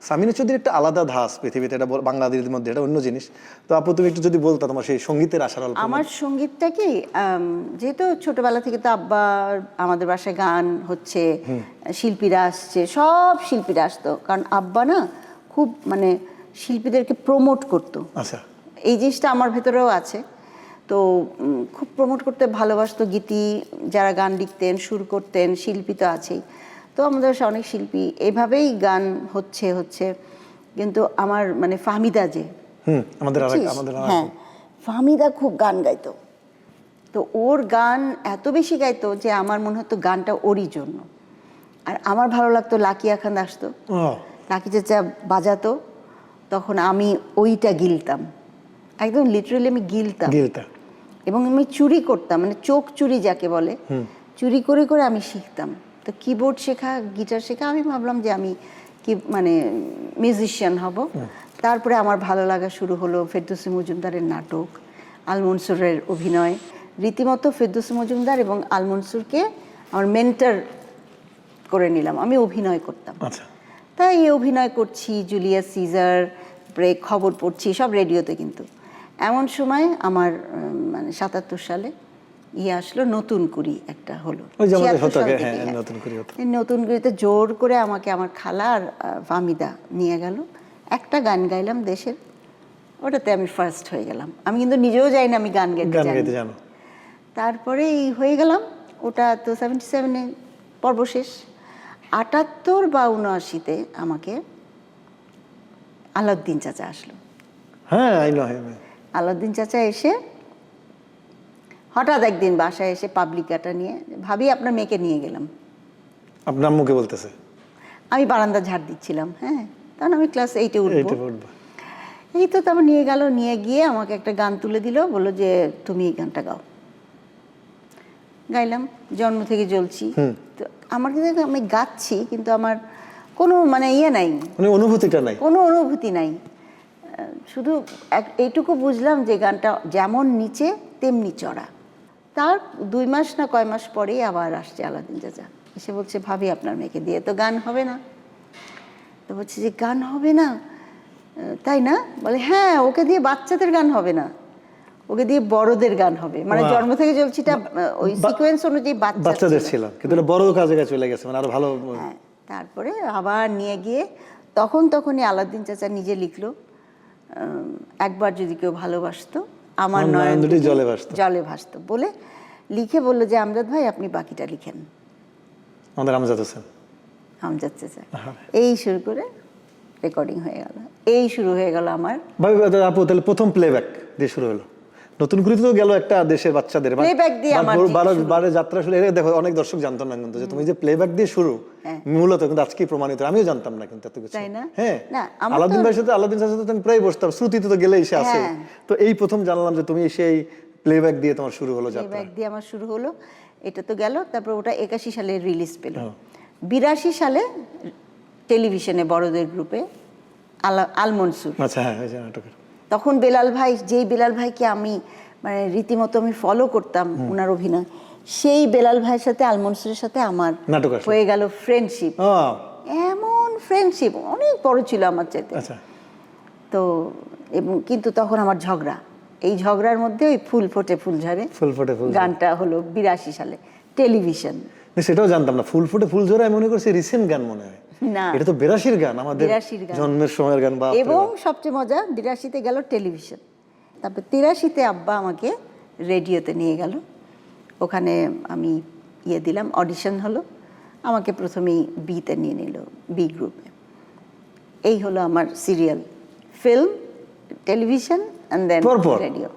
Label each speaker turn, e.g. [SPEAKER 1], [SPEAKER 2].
[SPEAKER 1] সামিনা চৌধুরী একটা আলাদা ধাস পৃথিবীতে, এটা বাংলাদেশের মধ্যে এটা অন্য জিনিস। তো আপু তুমি একটু যদি বলতা তোমার সেই সঙ্গীতের আশার অল্প।
[SPEAKER 2] আমার সঙ্গীতটা কি, যেহেতু ছোটবেলা থেকে তো আব্বা আমাদের বাসায় গান হচ্ছে, শিল্পীরা আসছে, সব শিল্পীরা আসতো, কারণ আব্বা না খুব মানে শিল্পীদেরকে প্রমোট করতো।
[SPEAKER 1] আচ্ছা,
[SPEAKER 2] এই জিনিসটা আমার ভেতরেও আছে। তো খুব প্রমোট করতে ভালোবাসতো। গীতি যারা গান লিখতেন, সুর করতেন, শিল্পী তো আছেই। তো আমাদের বাসায় অনেক শিল্পী, এভাবেই গান হচ্ছে। কিন্তু আমার মানে ফাহমিদা যে,
[SPEAKER 1] আমাদের
[SPEAKER 2] হ্যাঁ, ফাহমিদা খুব গান গাইতো। তো ওর গান এত বেশি গাইতো যে আমার মনে হতো গানটা ওরই জন্য। আর আমার ভালো লাগতো, লাকিয়া খান আসতো, লাকি চাচা বাজাতো, তখন আমি ওইটা গিলতাম, একদম লিটারেলি আমি গিলতাম। এবং আমি চুরি করতাম, মানে চোখ চুরি যাকে বলে, চুরি করে করে আমি শিখতাম। তো কিবোর্ড শেখা, গিটার শেখা, আমি ভাবলাম যে আমি কি মানে মিউজিশিয়ান হব। তারপরে আমার ভালো লাগা শুরু হলো ফেরদৌসী মজুমদারের নাটক, আল মনসুরের অভিনয়। রীতিমতো ফেরদৌসী মজুমদার এবং আল মনসুরকে আমার মেন্টর করে নিলাম, আমি অভিনয় করতাম। তাই অভিনয় করছি, জুলিয়াস সিজার, ব্রেক, খবর পড়ছি, সব রেডিওতে। কিন্তু এমন সময় আমার মানে ৭৭ সালে আসলো নতুন কুড়ি, একটা হলো নতুন কুড়িতে জোর করে আমাকে আমার খালা আর ফাহমিদা নিয়ে গেল। একটা গান গাইলাম দেশের, ওটাতে আমি ফার্স্ট হয়ে গেলাম। আমি কিন্তু নিজেও যাই না আমি গান গাইতে জানি। তারপরে হয়ে গেলাম, ওটা তো 77-এ পর্ব শেষ। ৭৮ বা ৭৯-তে আমাকে আলাউদ্দিন চাচা আসলো।
[SPEAKER 1] হ্যাঁ,
[SPEAKER 2] আলাউদ্দিন চাচা এসে হঠাৎ একদিন বাসায় এসে পাবলিকাটা নিয়ে, ভাবি আপনার মেয়েকে নিয়ে গেলাম।
[SPEAKER 1] আপনার আম্মুকে বলতেছে?
[SPEAKER 2] আমি বারান্দা ঝাড় দিচ্ছিলাম, হ্যাঁ, তখন আমি ক্লাস 8-এ উঠবো। এই তো তারপর নিয়ে গেল, নিয়ে গিয়ে আমাকে একটা গান তুলে দিল, বললো যে তুমি এই গানটা গাও। গাইলাম, জন্ম থেকে জ্বলছি। তো আমার কিন্তু আমি গাচ্ছি, কিন্তু আমার কোনো মানে নাই, কোনো অনুভূতি নাই। শুধু এইটুকু বুঝলাম যে গানটা যেমন নিচে তেমনি চড়া। তার 2 মাস না কয় মাস পরেই আবার আসছে আলাউদ্দিন চাচা, এসে বলছে ভাবি আপনার মেয়েকে দিয়ে তো গান হবে না। তো বলছে যে গান হবে না, তাই না? বলে হ্যাঁ, ওকে দিয়ে বাচ্চাদের গান হবে না, ওকে দিয়ে বড়দের গান হবে। মানে জন্ম থেকে জ্বলছিটা ওই সিকোয়েন্স অনুযায়ী বাচ্চাদের ছিল,
[SPEAKER 1] কিন্তু বড় কাজে চলে গেছে, মানে আরো ভালো।
[SPEAKER 2] হ্যাঁ, তারপরে আবার নিয়ে গিয়ে তখনই আলাউদ্দিন চাচা নিজে লিখলো, একবার যদি কেউ ভালোবাসতো আমার নয়ন দুটি জলে ভাসতো বলে লিখে বললো যে আমজাদ ভাই আপনি বাকিটা লিখেন।
[SPEAKER 1] আমাদের আমজাদ হোসেন,
[SPEAKER 2] আমজাদ চাচা এই শুরু করে রেকর্ডিং হয়ে গেল। এই শুরু হয়ে গেল আমার।
[SPEAKER 1] আপু তাহলে প্রথম প্লেব্যাক দিয়ে শুরু হলো, নতুন করে তো গেল একটা দেশের বাচ্চাদের
[SPEAKER 2] প্লেব্যাক দিয়ে আমার
[SPEAKER 1] বারে যাত্রা শুরু। দেখো অনেক দর্শক জানতো না কিন্তু যে তুমি যে প্লেব্যাক দিয়ে শুরু মূলত, কিন্তু আজকে প্রমাণিত। আমিও জানতাম না কিন্তু এত কিছু,
[SPEAKER 2] তাই না?
[SPEAKER 1] হ্যাঁ, আলাউদ্দিন ভাইয়ের সাথে, আলাউদ্দিন চাচার সাথে আমি প্রায় বসতাম, শ্রুতিতে তো গেলেই সে আছে। তো এই প্রথম জানলাম যে তুমি সেই প্লেব্যাক দিয়ে তোমার শুরু হলো যাত্রা।
[SPEAKER 2] প্লেব্যাক দিয়ে আমার শুরু হলো, এটা তো গেল। তারপর ওটা 81 সালে রিলিজ পেল। 82 সালে টেলিভিশনে বড়দের গ্রুপে আল মনসুর।
[SPEAKER 1] আচ্ছা, হ্যাঁ, নাটকের।
[SPEAKER 2] তখন বেলাল ভাই, যেই বেলাল ভাইকে আমি মানে রীতিমতো আমি ফলো করতাম ওনার অভিনয়, সেই বেলাল ভাইয়ের সাথে আল মনসুরের সাথে আমার হয়ে গেল ফ্রেন্ডশিপ। এমন ফ্রেন্ডশিপ, অনেক বড় ছিল আমার চাইতে। তো এবং কিন্তু তখন আমার ঝগড়া, এই ঝগড়ার মধ্যে ওই ফুল ফোটে ফুল ঝরে গানটা হলো 82 সালে টেলিভিশন।
[SPEAKER 1] সেটাও জানতাম না, ফুল ফোটে ফুল ঝরে। আমি মনে করছি রিসেন্ট গান, মনে হয়
[SPEAKER 2] না,
[SPEAKER 1] এটা তো 82-র গান, আমাদের জন্মের সময়ের গান।
[SPEAKER 2] এবং সবচেয়ে মজা, 82-তে গেল টেলিভিশন, তারপর 83-তে আব্বা আমাকে রেডিওতে নিয়ে গেল। ওখানে আমি দিলাম, অডিশন হলো, আমাকে প্রথমেই বিতে নিয়ে নিল, বি গ্রুপে। এই হলো আমার serial, film, television, and then radio.